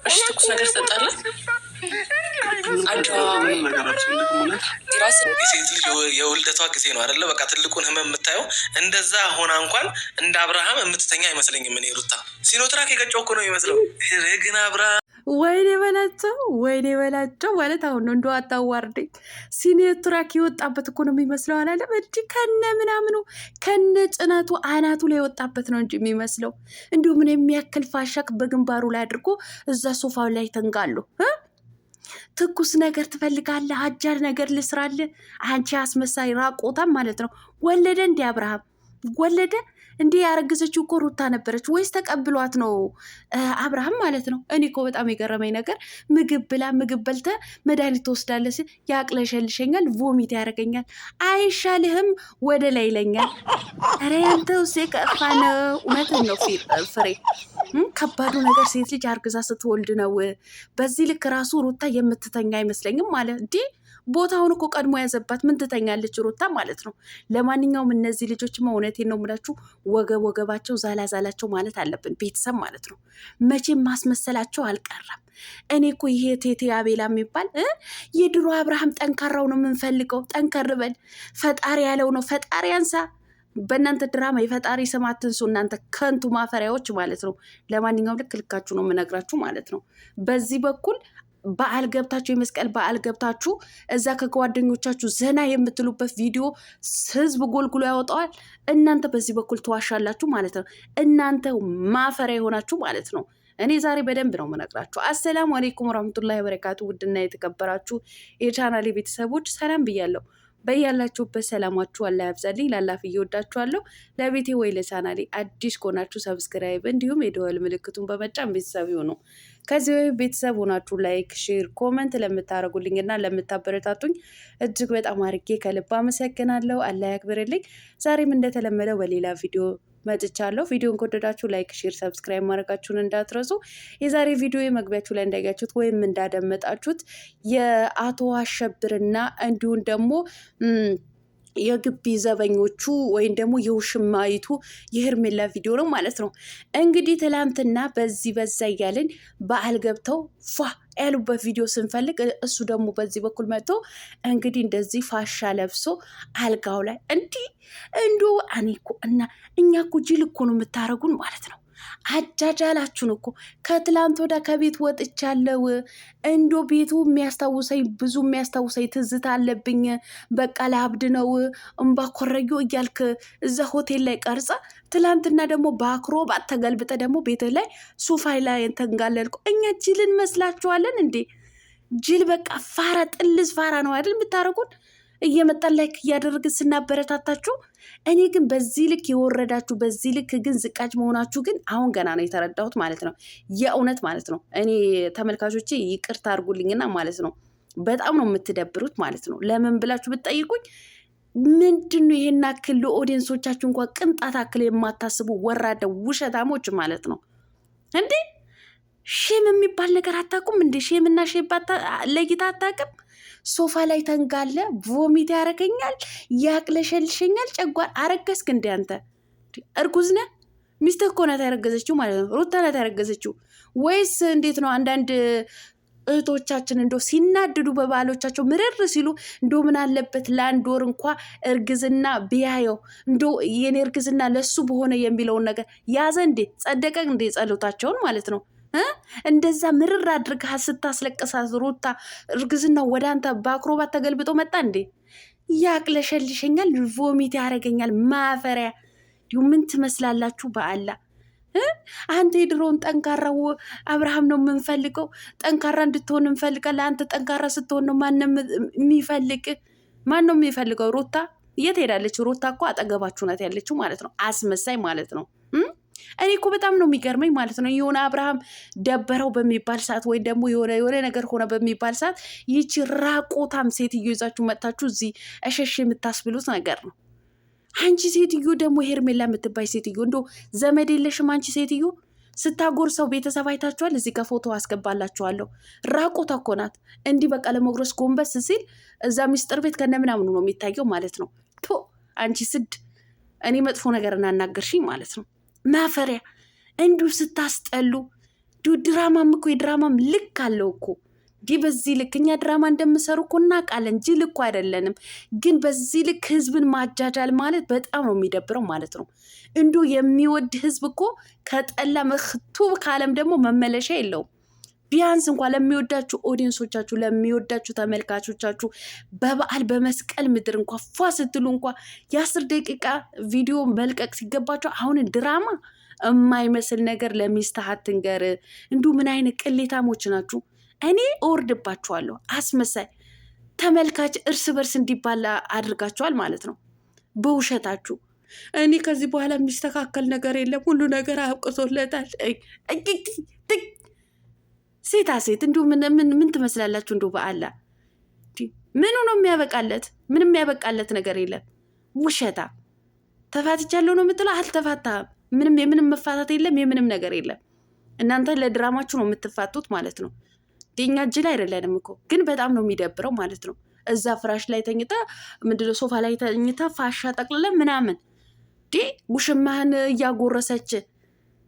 እሺ ትኩስ ነገር ትጠጣለህ? ሴት ልጅ የውልደቷ ጊዜ ነው አይደለ? በቃ ትልቁን ህመም የምታየው እንደዛ ሆና እንኳን እንደ አብርሃም የምትተኛ አይመስለኝም። እኔ ሩታ ሲኖትራክ የገጨው እኮ ነው የሚመስለው። ግን አብርሃም ወይኔ በላቸው ማለት አሁን ነው። እንደው አታዋርደኝ። ሲኖትራክ የወጣበት እኮ ነው የሚመስለው አላለም እንጂ ከነ ምናምኑ ከነ ጭነቱ አናቱ ላይ የወጣበት ነው እንጂ የሚመስለው። እንዲሁ ምን የሚያክል ፋሻክ በግንባሩ ላይ አድርጎ እዛ ሶፋው ላይ ተንጋሉ። ትኩስ ነገር ትፈልጋለህ? አጃር ነገር ልስራልህ? አንቺ አስመሳይ ራቆታም ማለት ነው። ወለደ እንዲ አብርሃም ወለደ እንዴ? ያረገዘችው እኮ ሩታ ነበረች ወይስ ተቀብሏት ነው አብርሃም ማለት ነው? እኔ እኮ በጣም የገረመኝ ነገር ምግብ ብላ ምግብ በልተ መድኃኒት ትወስዳለህ ሲል ያቅለሸልሸኛል፣ ቮሚት ያደርገኛል። አይሻልህም ወደ ላይ ይለኛል። ኧረ ያንተው የከፋ ነው። እውነትን ነው ፍሬ። ከባዱ ነገር ሴት ልጅ አርግዛ ስትወልድ ነው። በዚህ ልክ ራሱ ሩታ የምትተኛ አይመስለኝም ማለት እንዲህ ቦታውን እኮ ቀድሞ ያዘባት። ምን ትተኛለች ሩታ ማለት ነው። ለማንኛውም እነዚህ ልጆችማ እውነቴን ነው የምላችሁ ወገባቸው ዛላዛላቸው ማለት አለብን ቤተሰብ ማለት ነው። መቼም ማስመሰላቸው አልቀረም። እኔ እኮ ይሄ ቴቴ አቤላ የሚባል የድሮ አብርሃም ጠንካራው ነው የምንፈልገው። ጠንከር በል ፈጣሪ ያለው ነው። ፈጣሪ አንሳ። በእናንተ ድራማ የፈጣሪ ስም አትንሱ እናንተ ከንቱ ማፈሪያዎች ማለት ነው። ለማንኛውም ልካችሁ ነው የምነግራችሁ ማለት ነው። በዚህ በኩል በዓል ገብታችሁ የመስቀል በዓል ገብታችሁ እዛ ከጓደኞቻችሁ ዘና የምትሉበት ቪዲዮ ህዝብ ጎልጉሎ ያወጣዋል። እናንተ በዚህ በኩል ተዋሻላችሁ ማለት ነው። እናንተ ማፈሪያ የሆናችሁ ማለት ነው። እኔ ዛሬ በደንብ ነው የምነግራችሁ። አሰላሙ አሌይኩም ወራህመቱላሂ ወበረካቱ። ውድና የተከበራችሁ የቻናሌ ቤተሰቦች ሰላም ብያለሁ። በያላችሁበት ሰላማችሁ አላህ ያብዛልኝ። ላላፍ እየወዳችኋለሁ። ለቤቴ ወይ ለቻናሌ አዲስ ከሆናችሁ ሰብስክራይብ እንዲሁም የደወል ምልክቱን በመጫን ቤተሰብ ይሁኑ። ከዚህ ቤተሰብ ሆናችሁ ላይክ፣ ሼር፣ ኮመንት ለምታደርጉልኝ እና ለምታበረታቱኝ እጅግ በጣም አድርጌ ከልብ አመሰግናለሁ። አላህ ያክብርልኝ። ዛሬም እንደተለመደው በሌላ ቪዲዮ መጥቻለሁ። ቪዲዮን ከወደዳችሁ ላይክ፣ ሼር፣ ሰብስክራይብ ማድረጋችሁን እንዳትረሱ። የዛሬ ቪዲዮ መግቢያችሁ ላይ እንዳያችሁት ወይም እንዳደመጣችሁት የአቶ አሸብርና እንዲሁም ደግሞ የግቢ ዘበኞቹ ወይም ደግሞ የውሽማይቱ የሄርሜላ ቪዲዮ ነው ማለት ነው። እንግዲህ ትላንትና በዚህ በዛ እያልን በዓል ገብተው ፏ ያሉበት ቪዲዮ ስንፈልግ እሱ ደግሞ በዚህ በኩል መጥቶ እንግዲህ እንደዚህ ፋሻ ለብሶ አልጋው ላይ እንዲህ እና እኛ እኮ ጅል እኮ ነው የምታረጉን ማለት ነው። አጃጃላችሁን እኮ ከትላንት ወዳ ከቤት ወጥቻለሁ። እንዶ ቤቱ የሚያስታውሰኝ ብዙ የሚያስታውሰኝ ትዝታ አለብኝ። በቃ ለአብድ ነው እምባ ኮረዮ እያልክ እዛ ሆቴል ላይ ቀርጸ ትላንትና ደግሞ በአክሮባት ተገልብጠ ደግሞ ቤት ላይ ሱፋይ ላይ ተንጋለልኩ። እኛ ጅል እንመስላችኋለን እንዴ? ጅል በቃ ፋራ ጥልዝ ፋራ ነው አይደል የምታረጉን? እየመጣን ላይክ እያደረግን ስናበረታታችሁ። እኔ ግን በዚህ ልክ የወረዳችሁ በዚህ ልክ ግን ዝቃጭ መሆናችሁ ግን አሁን ገና ነው የተረዳሁት ማለት ነው። የእውነት ማለት ነው። እኔ ተመልካቾቼ ይቅርታ አድርጉልኝና ማለት ነው በጣም ነው የምትደብሩት ማለት ነው። ለምን ብላችሁ ብትጠይቁኝ ምንድን ነው ይሄን አክል ለኦዲየንሶቻችሁ እንኳን ቅንጣት አክል የማታስቡ ወራዳ ውሸታሞች ማለት ነው እንዴ! ሼም የሚባል ነገር አታውቁም እንዴ? ሼምና ሼም ለይታ አታውቅም? ሶፋ ላይ ተንጋለ ቮሚት ያረገኛል፣ ያቅለሸልሸኛል። ጨጓር አረገዝክ እንደ አንተ እርጉዝ ነህ? ሚስትህ እኮ ናት ያረገዘችው ማለት ነው። ሩታ ናት ያረገዘችው ወይስ እንዴት ነው? አንዳንድ እህቶቻችን እንደው ሲናድዱ በባሎቻቸው ምርር ሲሉ እንደው ምን አለበት ለአንድ ወር እንኳ እርግዝና ቢያየው እንደው የኔ እርግዝና ለሱ በሆነ የሚለውን ነገር ያዘ እንዴ? ጸደቀ እንዴ? ጸሎታቸውን ማለት ነው። እንደዛ ምርር አድርገህ ስታስለቅሳት ሩታ እርግዝና ወደ አንተ በአክሮባት ተገልብጦ መጣ እንዴ? ያቅለሸልሸኛል፣ ቮሚት ያደርገኛል። ማፈሪያ እንዲሁ ምን ትመስላላችሁ? በአላ አንተ የድሮውን ጠንካራው አብርሃም ነው የምንፈልገው። ጠንካራ እንድትሆን እንፈልጋለን። አንተ ጠንካራ ስትሆን ነው ማንም የሚፈልግ። ማን ነው የሚፈልገው? ሩታ የት ሄዳለች? ሩታ እኮ አጠገባችሁ ናት ያለችው ማለት ነው። አስመሳይ ማለት ነው። እኔ እኮ በጣም ነው የሚገርመኝ ማለት ነው። የሆነ አብርሃም ደበረው በሚባል ሰዓት ወይም ደግሞ የሆነ ነገር ሆነ በሚባል ሰዓት ይቺ ራቆታም ሴትዮ ይዛችሁ መጥታችሁ እዚህ እሸሽ የምታስብሉት ነገር ነው። አንቺ ሴትዮ ደግሞ ሄርሜላ የምትባይ ሴትዮ እንዶ ዘመድ የለሽም አንቺ ሴትዮ። ስታጎርሰው ቤተሰብ አይታችኋል። እዚህ ጋር ፎቶ አስገባላችኋለሁ። ራቆታ እኮ ናት። እንዲህ በቃ ለመጉረስ ጎንበስ ሲል እዛ ሚስጥር ቤት ከነምናምኑ ነው የሚታየው ማለት ነው። ቶ አንቺ ስድ እኔ መጥፎ ነገር እናናገርሽኝ ማለት ነው። ማፈሪያ እንዲሁ ስታስጠሉ። ድራማም እኮ የድራማም ልክ አለው እኮ እንዲህ በዚህ ልክ እኛ ድራማ እንደምሰሩ እኮ እናውቃለን እንጂ ልኩ አይደለንም። ግን በዚህ ልክ ህዝብን ማጃጃል ማለት በጣም ነው የሚደብረው ማለት ነው። እንዲሁ የሚወድ ህዝብ እኮ ከጠላ መክቱ ካለም ደግሞ መመለሻ የለውም። ቢያንስ እንኳን ለሚወዳችሁ ኦዲየንሶቻችሁ፣ ለሚወዳችሁ ተመልካቾቻችሁ በበዓል በመስቀል ምድር እንኳ ፏ ስትሉ እንኳ የ10 ደቂቃ ቪዲዮ መልቀቅ ሲገባቸው አሁን ድራማ የማይመስል ነገር ለሚስትህ አትንገር። እንዲሁ ምን አይነት ቅሌታሞች ናችሁ? እኔ እወርድባችኋለሁ። አስመሳይ ተመልካች እርስ በርስ እንዲባላ አድርጋችኋል ማለት ነው በውሸታችሁ። እኔ ከዚህ በኋላ የሚስተካከል ነገር የለም፣ ሁሉ ነገር አብቅቶለታል። ሴታ ሴት እንዲሁ ምን ትመስላላችሁ? እንዲሁ በአላ ምኑ ነው የሚያበቃለት? ምንም የሚያበቃለት ነገር የለም። ውሸታ ተፋትቻለሁ ነው የምትለው፣ አልተፋታህም። የምንም መፋታት የለም፣ የምንም ነገር የለም። እናንተ ለድራማችሁ ነው የምትፋቱት ማለት ነው። የኛ እጅ ላይ አይደለንም እኮ። ግን በጣም ነው የሚደብረው ማለት ነው። እዛ ፍራሽ ላይ ተኝታ ምንድነው ሶፋ ላይ ተኝታ ፋሻ ጠቅልለ ምናምን ውሽማህን እያጎረሰች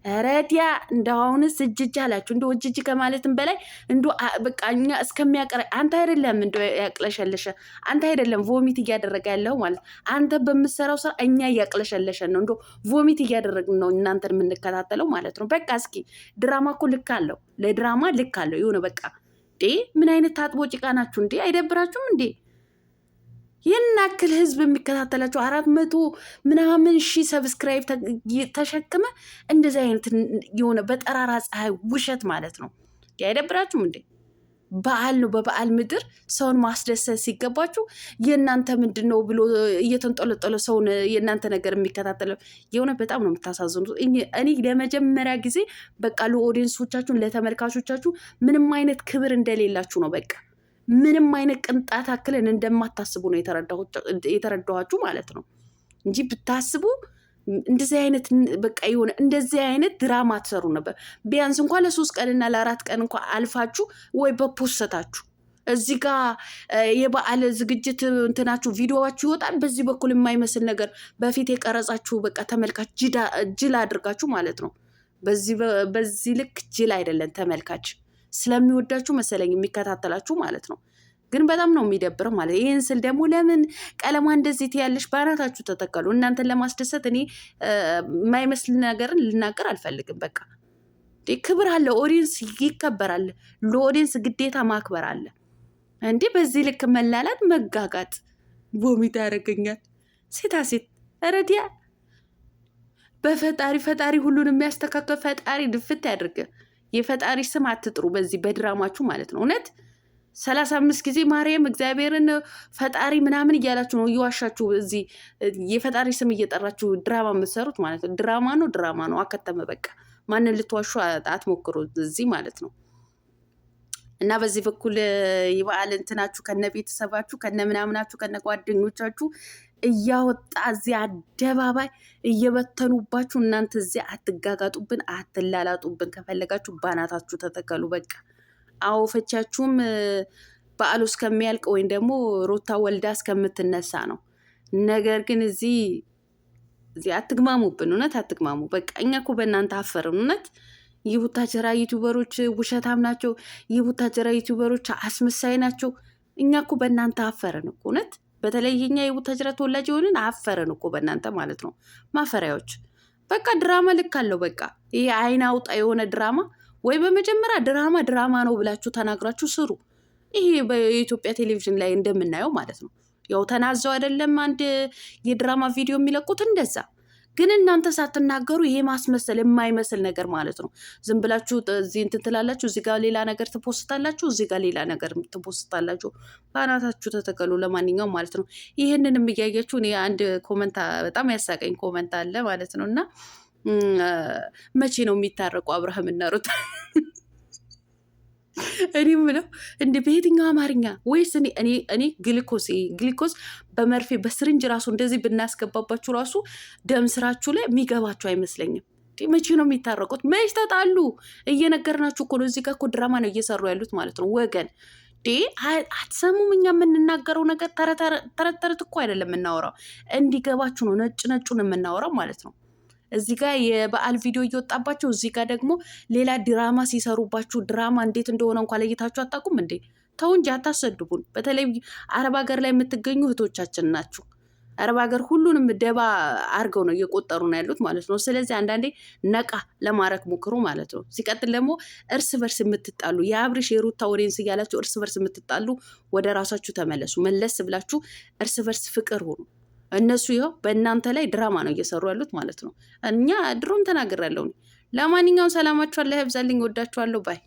ረዲያ እንደው አሁንስ እጅ አላችሁ። እንደ እጅ ከማለትም በላይ እንዶ በቃ እኛ እስከሚያቀረ አንተ አይደለም እንዶ ያቅለሸለሸ አንተ አይደለም ቮሚት እያደረገ ያለው ማለት አንተ በምትሰራው ስራ እኛ እያቅለሸለሸን ነው። እንዶ ቮሚት እያደረግን ነው እናንተን የምንከታተለው ማለት ነው። በቃ እስኪ ድራማ እኮ ልክ አለው፣ ለድራማ ልክ አለው። ይሁን በቃ ምን አይነት ታጥቦ ጭቃ ናችሁ እንዴ? አይደብራችሁም እንዴ? ይህን ያክል ህዝብ የሚከታተላቸው 400 ምናምን ሺህ ሰብስክራይብ ተሸክመ እንደዚህ አይነት የሆነ በጠራራ ፀሐይ ውሸት ማለት ነው። አይደብራችሁም እንዴ? በዓል ነው። በበዓል ምድር ሰውን ማስደሰት ሲገባችሁ የእናንተ ምንድን ነው ብሎ እየተንጠለጠለ ሰውን የእናንተ ነገር የሚከታተለው የሆነ በጣም ነው የምታሳዝኑት። እኔ ለመጀመሪያ ጊዜ በቃ ለኦዲየንሶቻችሁን ለተመልካቾቻችሁ ምንም አይነት ክብር እንደሌላችሁ ነው በቃ ምንም አይነት ቅንጣት አክልን እንደማታስቡ ነው የተረዳኋችሁ ማለት ነው እንጂ ብታስቡ እንደዚህ አይነት በቃ የሆነ እንደዚህ አይነት ድራማ ትሰሩ ነበር። ቢያንስ እንኳን ለ3 ቀንና ለ4 ቀን እንኳን አልፋችሁ ወይ በፖስተታችሁ እዚህ ጋር የበዓል ዝግጅት እንትናችሁ ቪዲዮዋችሁ ይወጣል። በዚህ በኩል የማይመስል ነገር በፊት የቀረጻችሁ በቃ ተመልካች ጅል አድርጋችሁ ማለት ነው። በዚህ ልክ ጅል አይደለም ተመልካች ስለሚወዳችሁ መሰለኝ የሚከታተላችሁ ማለት ነው። ግን በጣም ነው የሚደብረው ማለት ይህን ስል ደግሞ ለምን ቀለማ እንደዚህ ትያለሽ? በአናታችሁ ተተከሉ። እናንተን ለማስደሰት እኔ የማይመስል ነገርን ልናገር አልፈልግም። በቃ ክብር አለ፣ ኦዲየንስ ይከበራል። ለኦዲየንስ ግዴታ ማክበር አለ። እንዲህ በዚህ ልክ መላላት መጋጋጥ ቦሚት ያደርገኛል። ሴታ ሴት ረዲያ ፈጣሪ ሁሉን የሚያስተካከል ፈጣሪ ድፍት ያድርግ። የፈጣሪ ስም አትጥሩ በዚህ በድራማችሁ ማለት ነው። እውነት 35 ጊዜ ማርያም እግዚአብሔርን ፈጣሪ ምናምን እያላችሁ ነው እየዋሻችሁ እዚህ የፈጣሪ ስም እየጠራችሁ ድራማ የምትሰሩት ማለት ነው። ድራማ ነው አከተመ በቃ። ማንን ልትዋሹ አትሞክሩ እዚህ ማለት ነው። እና በዚህ በኩል የበዓል እንትናችሁ ከነ ቤተሰባችሁ ከነ ምናምናችሁ ከነ ጓደኞቻችሁ እያወጣ እዚህ አደባባይ እየበተኑባችሁ እናንተ እዚህ አትጋጋጡብን፣ አትላላጡብን። ከፈለጋችሁ ባናታችሁ ተተከሉ በቃ። አዎ ፈቻችሁም በዓሉ እስከሚያልቅ ወይም ደግሞ ሩታ ወልዳ እስከምትነሳ ነው። ነገር ግን እዚህ አትግማሙብን፣ እውነት አትግማሙ በቃ። እኛ እኮ በእናንተ አፈርን እውነት። የቡታጀራ ዩቲዩበሮች ውሸታም ናቸው። የቡታጀራ ዩቲዩበሮች አስመሳይ ናቸው። እኛ እኮ በእናንተ አፈርን እኮ እውነት። በተለይ የኛ የቡታጀራ ተወላጅ የሆንን አፈርን እኮ በእናንተ ማለት ነው። ማፈሪያዎች በቃ። ድራማ ልክ አለው በቃ። ይሄ አይን አውጣ የሆነ ድራማ ወይ በመጀመሪያ ድራማ ነው ብላችሁ ተናግራችሁ ስሩ። ይሄ በኢትዮጵያ ቴሌቪዥን ላይ እንደምናየው ማለት ነው። ያው ተናዘው አይደለም አንድ የድራማ ቪዲዮ የሚለቁት እንደዛ። ግን እናንተ ሳትናገሩ ይሄ ማስመሰል የማይመስል ነገር ማለት ነው። ዝም ብላችሁ እዚህ እንትን ትላላችሁ፣ እዚህ ጋር ሌላ ነገር ትፖስታላችሁ፣ እዚህ ጋር ሌላ ነገር ትፖስታላችሁ። በአናታችሁ ተተከሉ። ለማንኛውም ማለት ነው ይህንንም እያያችሁ እኔ አንድ ኮመንት በጣም ያሳቀኝ ኮመንት አለ ማለት ነው። እና መቼ ነው የሚታረቁ አብርሃምና ሩታ? እኔ ምለው እንደ በየትኛው አማርኛ ወይስ እኔ ግሊኮስ በመርፌ በስሪንጅ ራሱ እንደዚህ ብናስገባባችሁ ራሱ ደም ስራችሁ ላይ የሚገባችሁ አይመስለኝም። መቼ ነው የሚታረቁት? መች ተጣሉ? እየነገርናችሁ እኮ ነው። እዚህ ጋር እኮ ድራማ ነው እየሰሩ ያሉት ማለት ነው። ወገን አትሰሙም? እኛ የምንናገረው ነገር ተረት እኮ አይደለም የምናወራው፣ እንዲገባችሁ ነው ነጭ ነጩን የምናወራው ማለት ነው። እዚህ ጋር የበዓል ቪዲዮ እየወጣባቸው እዚህ ጋር ደግሞ ሌላ ድራማ ሲሰሩባችሁ ድራማ እንዴት እንደሆነ እንኳን ለይታችሁ አታውቁም እንዴ? ተው እንጂ አታሰድቡን። በተለይ አረብ ሀገር ላይ የምትገኙ እህቶቻችን ናችሁ። አረብ ሀገር ሁሉንም ደባ አርገው ነው እየቆጠሩ ነው ያሉት ማለት ነው። ስለዚህ አንዳንዴ ነቃ ለማረክ ሞክሩ ማለት ነው። ሲቀጥል ደግሞ እርስ በርስ የምትጣሉ የአብርሽ የሩታ ኦዲየንስ እያላችሁ እርስ በርስ የምትጣሉ ወደ ራሳችሁ ተመለሱ። መለስ ብላችሁ እርስ በርስ ፍቅር ሆኑ። እነሱ ይኸው በእናንተ ላይ ድራማ ነው እየሰሩ ያሉት ማለት ነው። እኛ ድሮም ተናግሬያለሁ። ለማንኛውም ሰላማችሁ አላህ ያብዛልኝ። ወዳችኋለሁ ባይ